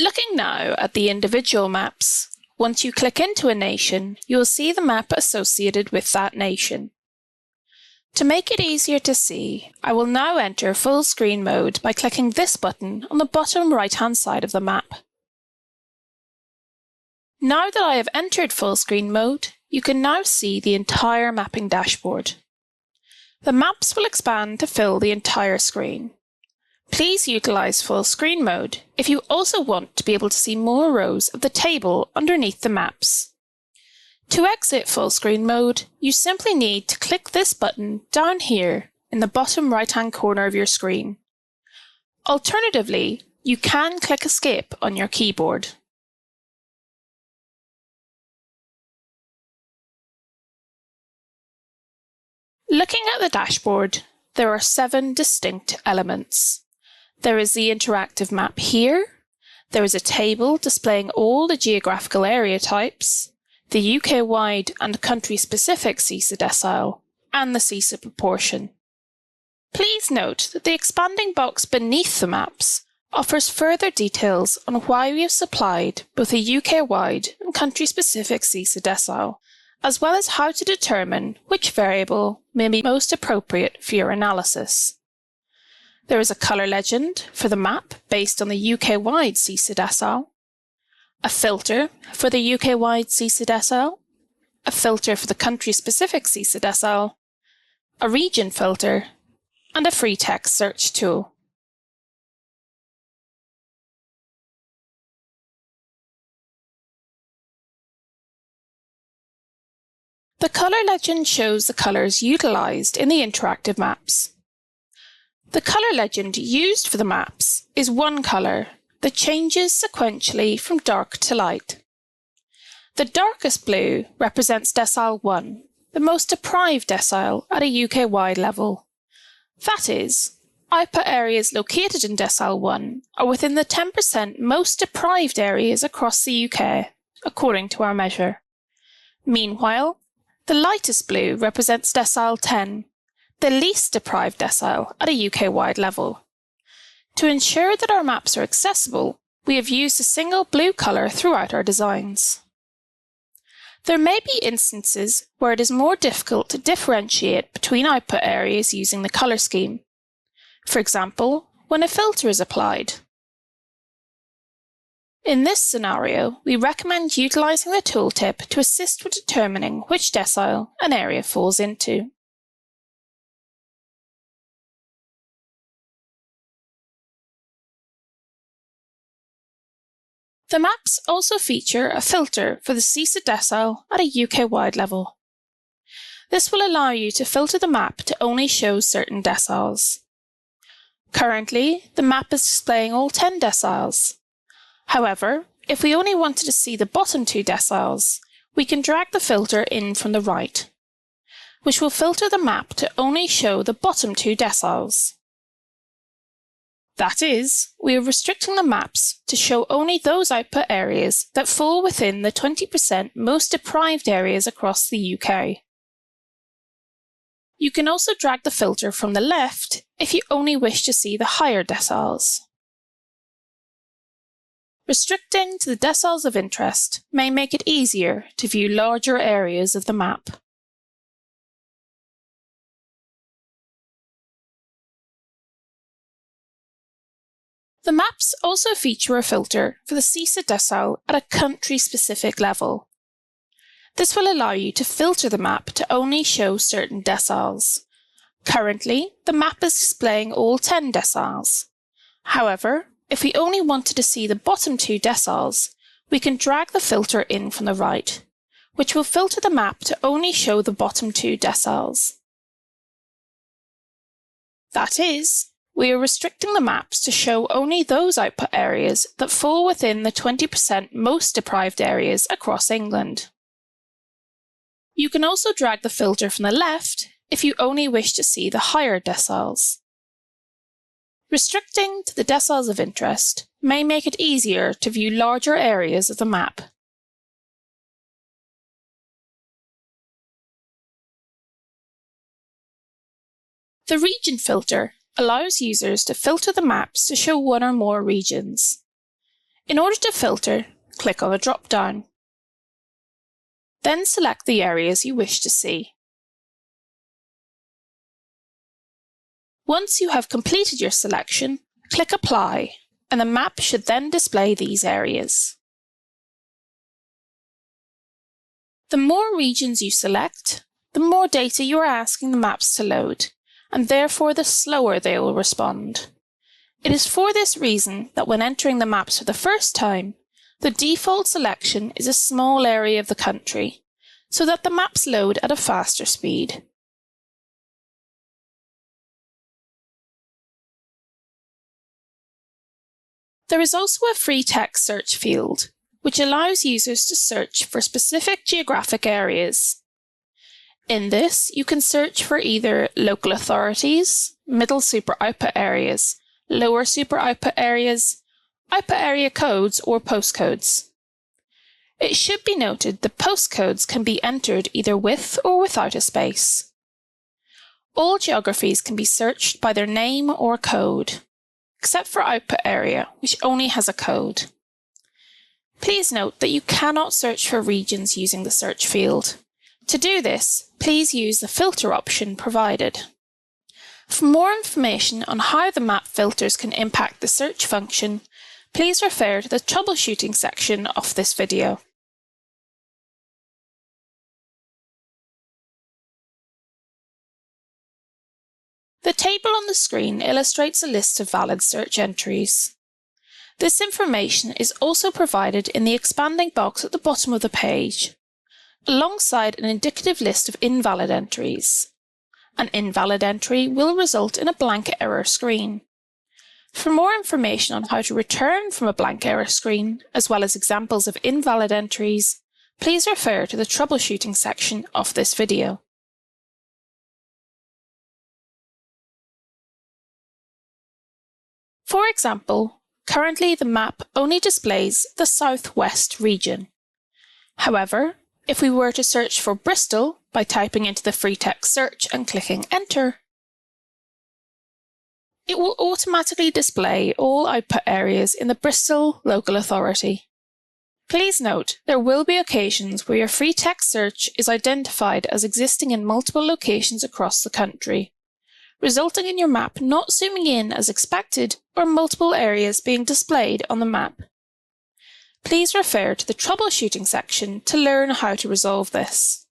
Looking now at the individual maps, once you click into a nation, you will see the map associated with that nation. To make it easier to see, I will now enter full screen mode by clicking this button on the bottom right-hand side of the map. Now that I have entered full screen mode, you can now see the entire mapping dashboard. The maps will expand to fill the entire screen. Please utilise full screen mode if you also want to be able to see more rows of the table underneath the maps. To exit full screen mode, you simply need to click this button down here in the bottom right-hand corner of your screen. Alternatively, you can click Escape on your keyboard. Looking at the dashboard, there are 7 distinct elements. There is the interactive map here, there is a table displaying all the geographical area types, the UK-wide and country-specific SEISA decile, and the SEISA proportion. Please note that the expanding box beneath the maps offers further details on why we have supplied both a UK-wide and country-specific SEISA decile, as well as how to determine which variable may be most appropriate for your analysis. There is a colour legend for the map based on the UK-wide SEISA decile, a filter for the UK-wide SEISA decile, a filter for the country-specific SEISA decile, a region filter, and a free text search tool. The colour legend shows the colours utilised in the interactive maps. The colour legend used for the maps is one colour that changes sequentially from dark to light. The darkest blue represents decile 1, the most deprived decile at a UK-wide level. That is, output areas located in decile 1 are within the 10% most deprived areas across the UK, according to our measure. Meanwhile, the lightest blue represents decile 10, the least deprived decile at a UK-wide level. To ensure that our maps are accessible, we have used a single blue colour throughout our designs. There may be instances where it is more difficult to differentiate between output areas using the colour scheme. For example, when a filter is applied. In this scenario, we recommend utilising the tooltip to assist with determining which decile an area falls into. The maps also feature a filter for the SEISA decile at a UK-wide level. This will allow you to filter the map to only show certain deciles. Currently, the map is displaying all 10 deciles. However, if we only wanted to see the bottom 2 deciles, we can drag the filter in from the right, which will filter the map to only show the bottom 2 deciles. That is, we are restricting the maps to show only those output areas that fall within the 20% most deprived areas across the UK. You can also drag the filter from the left if you only wish to see the higher deciles. Restricting to the deciles of interest may make it easier to view larger areas of the map. The maps also feature a filter for the SEISA decile at a country-specific level. This will allow you to filter the map to only show certain deciles. Currently, the map is displaying all 10 deciles. However, if we only wanted to see the bottom 2 deciles, we can drag the filter in from the right, which will filter the map to only show the bottom 2 deciles. That is, we are restricting the maps to show only those output areas that fall within the 20% most deprived areas across England. You can also drag the filter from the left if you only wish to see the higher deciles. Restricting to the deciles of interest may make it easier to view larger areas of the map. The region filter allows users to filter the maps to show one or more regions. In order to filter, click on the drop-down. Then select the areas you wish to see. Once you have completed your selection, click Apply, and the map should then display these areas. The more regions you select, the more data you are asking the maps to load, and therefore the slower they will respond. It is for this reason that when entering the maps for the first time, the default selection is a small area of the country, so that the maps load at a faster speed. There is also a free text search field, which allows users to search for specific geographic areas. In this, you can search for either local authorities, middle super output areas, lower super output areas, output area codes, or postcodes. It should be noted that postcodes can be entered either with or without a space. All geographies can be searched by their name or code, except for output area, which only has a code. Please note that you cannot search for regions using the search field. To do this, please use the filter option provided. For more information on how the map filters can impact the search function, please refer to the troubleshooting section of this video. The table on the screen illustrates a list of valid search entries. This information is also provided in the expanding box at the bottom of the page, alongside an indicative list of invalid entries. An invalid entry will result in a blank error screen. For more information on how to return from a blank error screen, as well as examples of invalid entries, please refer to the troubleshooting section of this video. For example, currently the map only displays the southwest region. However, if we were to search for Bristol by typing into the free text search and clicking Enter, it will automatically display all output areas in the Bristol local authority. Please note, there will be occasions where your free text search is identified as existing in multiple locations across the country, resulting in your map not zooming in as expected or multiple areas being displayed on the map. Please refer to the troubleshooting section to learn how to resolve this.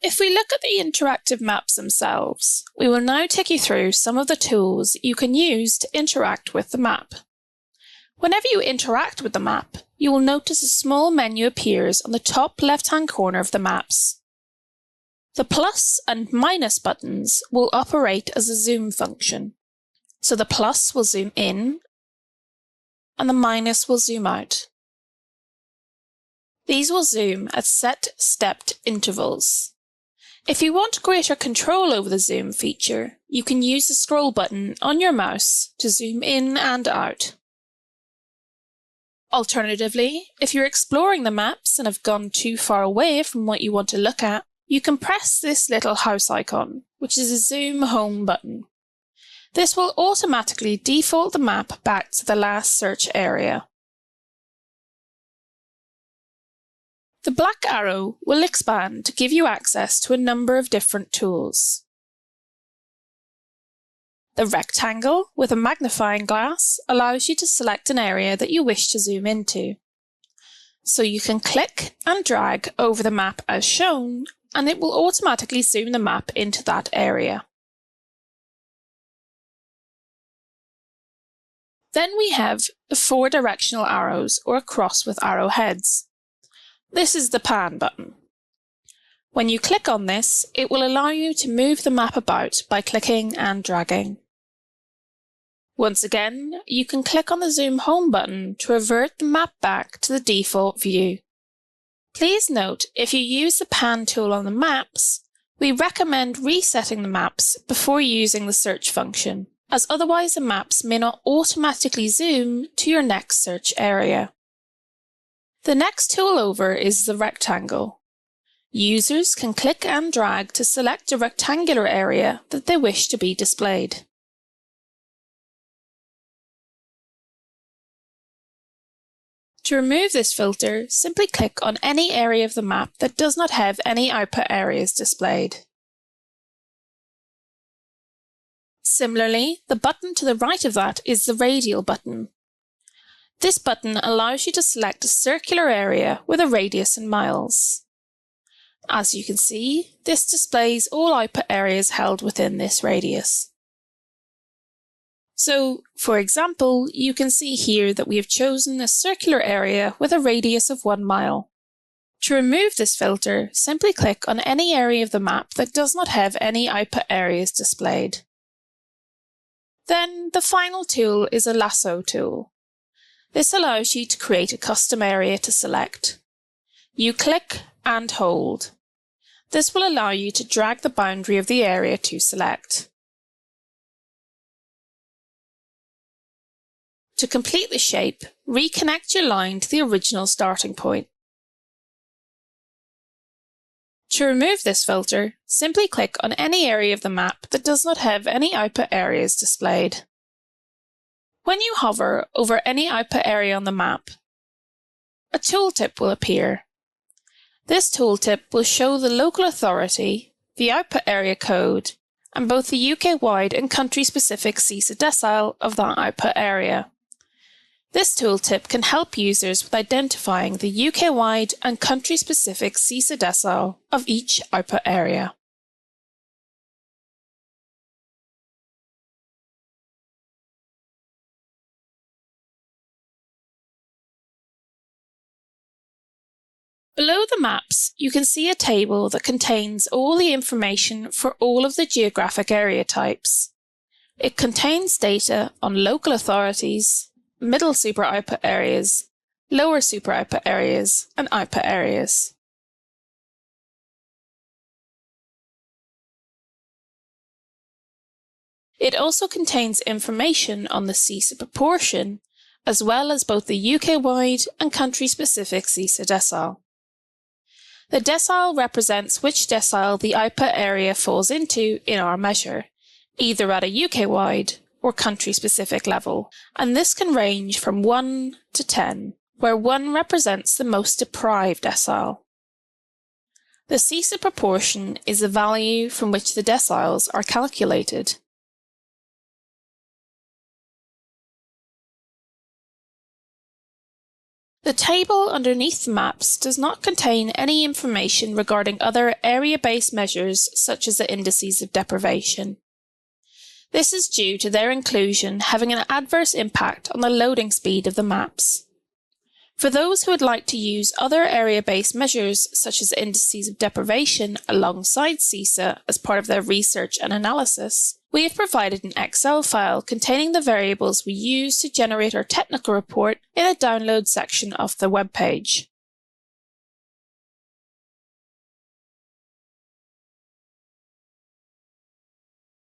If we look at the interactive maps themselves, we will now take you through some of the tools you can use to interact with the map. Whenever you interact with the map, you will notice a small menu appears on the top left-hand corner of the maps. The plus and minus buttons will operate as a zoom function. So the plus will zoom in and the minus will zoom out. These will zoom at set stepped intervals. If you want greater control over the zoom feature, you can use the scroll button on your mouse to zoom in and out. Alternatively, if you're exploring the maps and have gone too far away from what you want to look at, you can press this little house icon, which is a zoom home button. This will automatically default the map back to the last search area. The black arrow will expand to give you access to a number of different tools. The rectangle with a magnifying glass allows you to select an area that you wish to zoom into. So you can click and drag over the map as shown, and it will automatically zoom the map into that area. Then we have the 4 directional arrows or a cross with arrowheads. This is the pan button. When you click on this, it will allow you to move the map about by clicking and dragging. Once again, you can click on the Zoom Home button to revert the map back to the default view. Please note, if you use the pan tool on the maps, we recommend resetting the maps before using the search function, as otherwise the maps may not automatically zoom to your next search area. The next tool over is the rectangle. Users can click and drag to select a rectangular area that they wish to be displayed. To remove this filter, simply click on any area of the map that does not have any output areas displayed. Similarly, the button to the right of that is the Radial button. This button allows you to select a circular area with a radius in miles. As you can see, this displays all output areas held within this radius. So, for example, you can see here that we have chosen a circular area with a radius of 1 mile. To remove this filter, simply click on any area of the map that does not have any output areas displayed. Then, the final tool is a Lasso tool. This allows you to create a custom area to select. You click and hold. This will allow you to drag the boundary of the area to select. To complete the shape, reconnect your line to the original starting point. To remove this filter, simply click on any area of the map that does not have any output areas displayed. When you hover over any output area on the map, a tooltip will appear. This tooltip will show the local authority, the output area code, and both the UK-wide and country-specific SEISA decile of that output area. This tooltip can help users with identifying the UK-wide and country-specific SEISA decile of each output area. Below the maps, you can see a table that contains all the information for all of the geographic area types. It contains data on local authorities, middle super output areas, lower super output areas, and output areas. It also contains information on the SEISA proportion, as well as both the UK-wide and country-specific SEISA decile. The decile represents which decile the output area falls into in our measure, either at a UK-wide or country-specific level, and this can range from 1 to 10, where 1 represents the most deprived decile. The SEISA proportion is the value from which the deciles are calculated. The table underneath the maps does not contain any information regarding other area-based measures such as the indices of deprivation. This is due to their inclusion having an adverse impact on the loading speed of the maps. For those who would like to use other area-based measures such as indices of deprivation alongside SEISA as part of their research and analysis, we have provided an Excel file containing the variables we use to generate our technical report in the download section of the web page.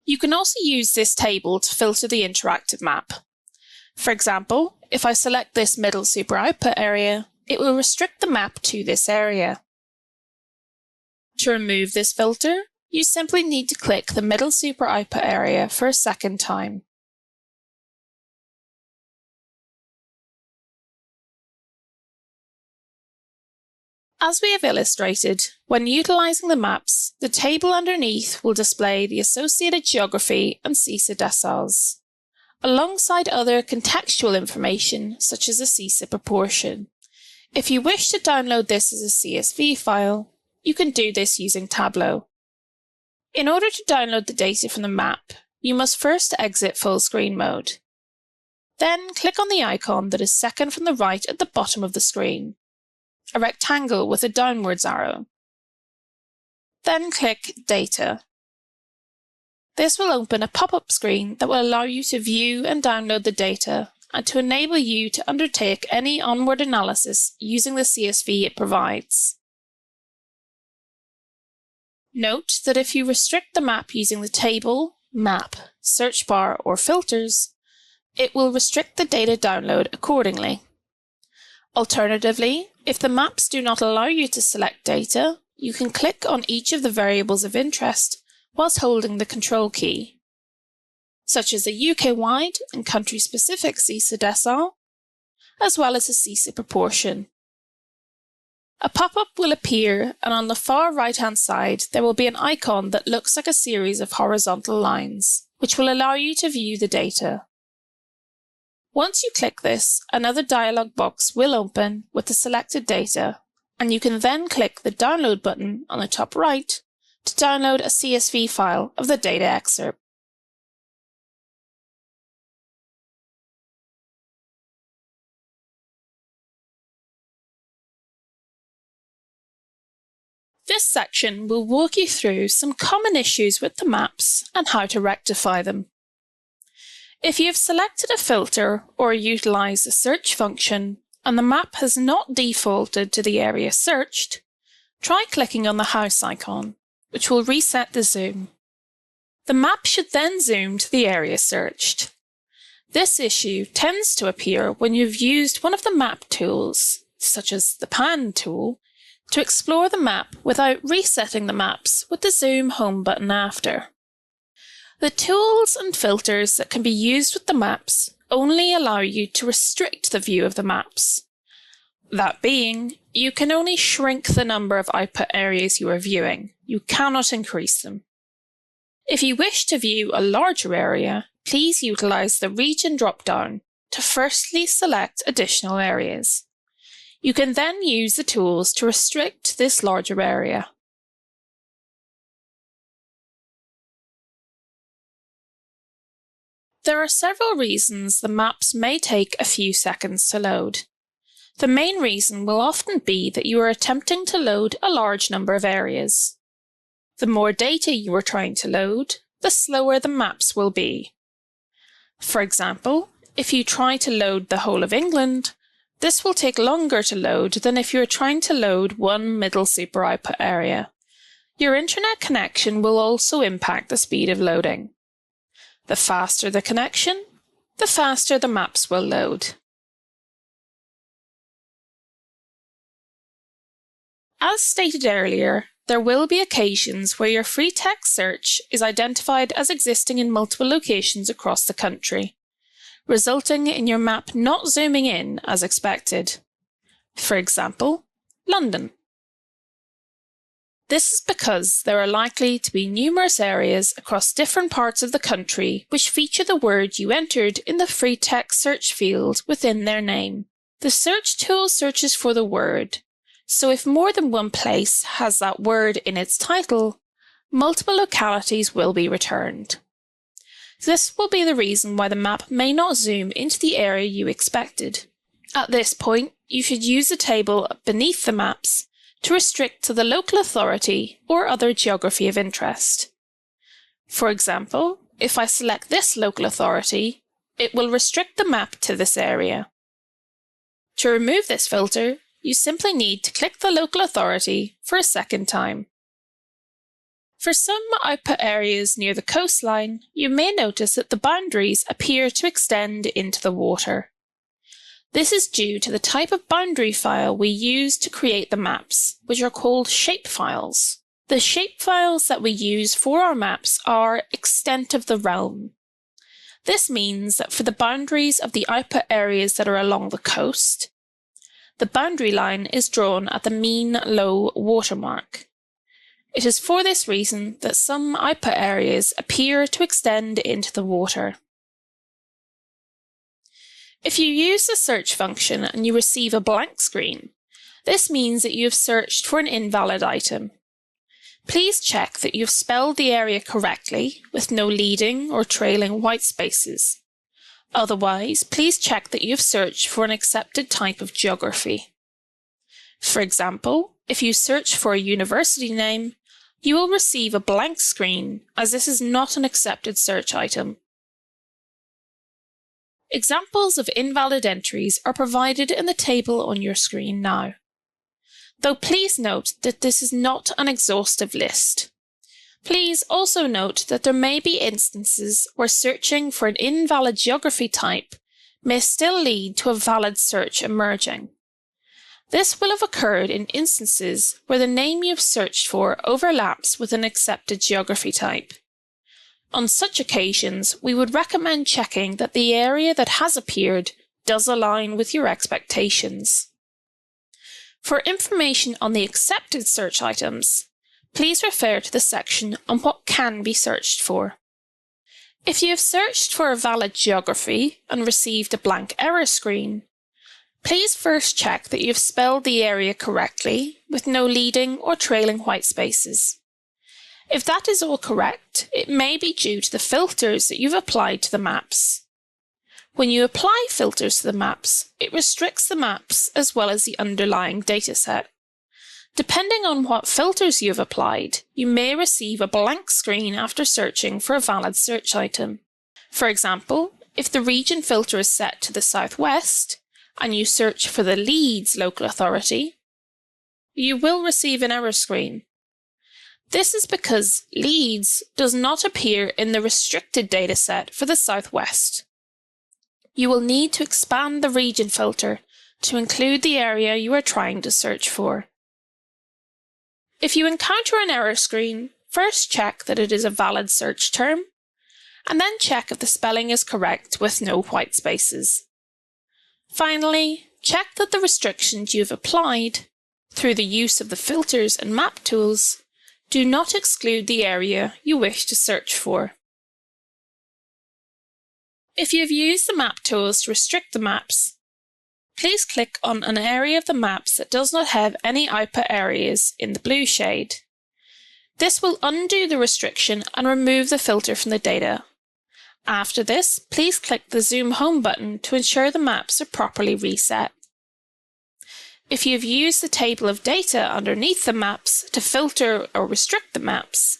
You can also use this table to filter the interactive map. For example, if I select this middle super output area, it will restrict the map to this area. To remove this filter, you simply need to click the middle super output area for a second time. As we have illustrated, when utilising the maps, the table underneath will display the associated geography and SEISA deciles, alongside other contextual information such as the SEISA proportion. If you wish to download this as a CSV file, you can do this using Tableau. In order to download the data from the map, you must first exit full screen mode. Then click on the icon that is second from the right at the bottom of the screen, a rectangle with a downwards arrow. Then click Data. This will open a pop-up screen that will allow you to view and download the data and to enable you to undertake any onward analysis using the CSV it provides. Note that if you restrict the map using the table, map, search bar or filters, it will restrict the data download accordingly. Alternatively, if the maps do not allow you to select data, you can click on each of the variables of interest whilst holding the Control key, such as a UK-wide and country-specific SEISA decile, as well as a SEISA proportion. A pop-up will appear, and on the far right-hand side there will be an icon that looks like a series of horizontal lines, which will allow you to view the data. Once you click this, another dialog box will open with the selected data, and you can then click the Download button on the top right to download a CSV file of the data excerpt. This section will walk you through some common issues with the maps and how to rectify them. If you have selected a filter or utilised a search function and the map has not defaulted to the area searched, try clicking on the house icon, which will reset the zoom. The map should then zoom to the area searched. This issue tends to appear when you've used one of the map tools, such as the pan tool, to explore the map without resetting the maps with the Zoom Home button after. The tools and filters that can be used with the maps only allow you to restrict the view of the maps. That being, you can only shrink the number of output areas you are viewing. You cannot increase them. If you wish to view a larger area, please utilise the Region drop-down to firstly select additional areas. You can then use the tools to restrict this larger area. There are several reasons the maps may take a few seconds to load. The main reason will often be that you are attempting to load a large number of areas. The more data you are trying to load, the slower the maps will be. For example, if you try to load the whole of England, this will take longer to load than if you are trying to load one middle super output area. Your internet connection will also impact the speed of loading. The faster the connection, the faster the maps will load. As stated earlier, there will be occasions where your free text search is identified as existing in multiple locations across the country, resulting in your map not zooming in as expected. For example, London. This is because there are likely to be numerous areas across different parts of the country which feature the word you entered in the free text search field within their name. The search tool searches for the word, so if more than one place has that word in its title, multiple localities will be returned. This will be the reason why the map may not zoom into the area you expected. At this point, you should use the table beneath the maps to restrict to the local authority or other geography of interest. For example, if I select this local authority, it will restrict the map to this area. To remove this filter, you simply need to click the local authority for a second time. For some output areas near the coastline, you may notice that the boundaries appear to extend into the water. This is due to the type of boundary file we use to create the maps, which are called shapefiles. The shapefiles that we use for our maps are extent of the realm. This means that for the boundaries of the output areas that are along the coast, the boundary line is drawn at the mean low watermark. It is for this reason that some output areas appear to extend into the water. If you use the search function and you receive a blank screen, this means that you have searched for an invalid item. Please check that you've spelled the area correctly with no leading or trailing white spaces. Otherwise, please check that you've searched for an accepted type of geography. For example, if you search for a university name, you will receive a blank screen as this is not an accepted search item. Examples of invalid entries are provided in the table on your screen now. Though please note that this is not an exhaustive list. Please also note that there may be instances where searching for an invalid geography type may still lead to a valid search emerging. This will have occurred in instances where the name you have searched for overlaps with an accepted geography type. On such occasions, we would recommend checking that the area that has appeared does align with your expectations. For information on the accepted search items, please refer to the section on what can be searched for. If you have searched for a valid geography and received a blank error screen, please first check that you have spelled the area correctly with no leading or trailing white spaces. If that is all correct, it may be due to the filters that you've applied to the maps. When you apply filters to the maps, it restricts the maps as well as the underlying dataset. Depending on what filters you have applied, you may receive a blank screen after searching for a valid search item. For example, if the region filter is set to the southwest, and you search for the Leeds local authority, you will receive an error screen. This is because Leeds does not appear in the restricted dataset for the southwest. You will need to expand the region filter to include the area you are trying to search for. If you encounter an error screen, first check that it is a valid search term, and then check if the spelling is correct with no white spaces. Finally, check that the restrictions you have applied, through the use of the filters and map tools, do not exclude the area you wish to search for. If you have used the map tools to restrict the maps, please click on an area of the maps that does not have any output areas in the blue shade. This will undo the restriction and remove the filter from the data. After this, please click the Zoom Home button to ensure the maps are properly reset. If you have used the table of data underneath the maps to filter or restrict the maps,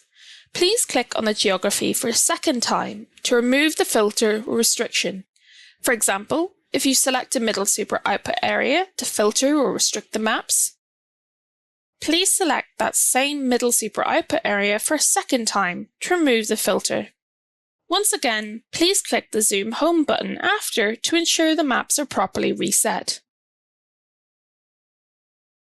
please click on the geography for a second time to remove the filter or restriction. For example, if you select a middle super output area to filter or restrict the maps, please select that same middle super output area for a second time to remove the filter. Once again, please click the Zoom Home button after to ensure the maps are properly reset.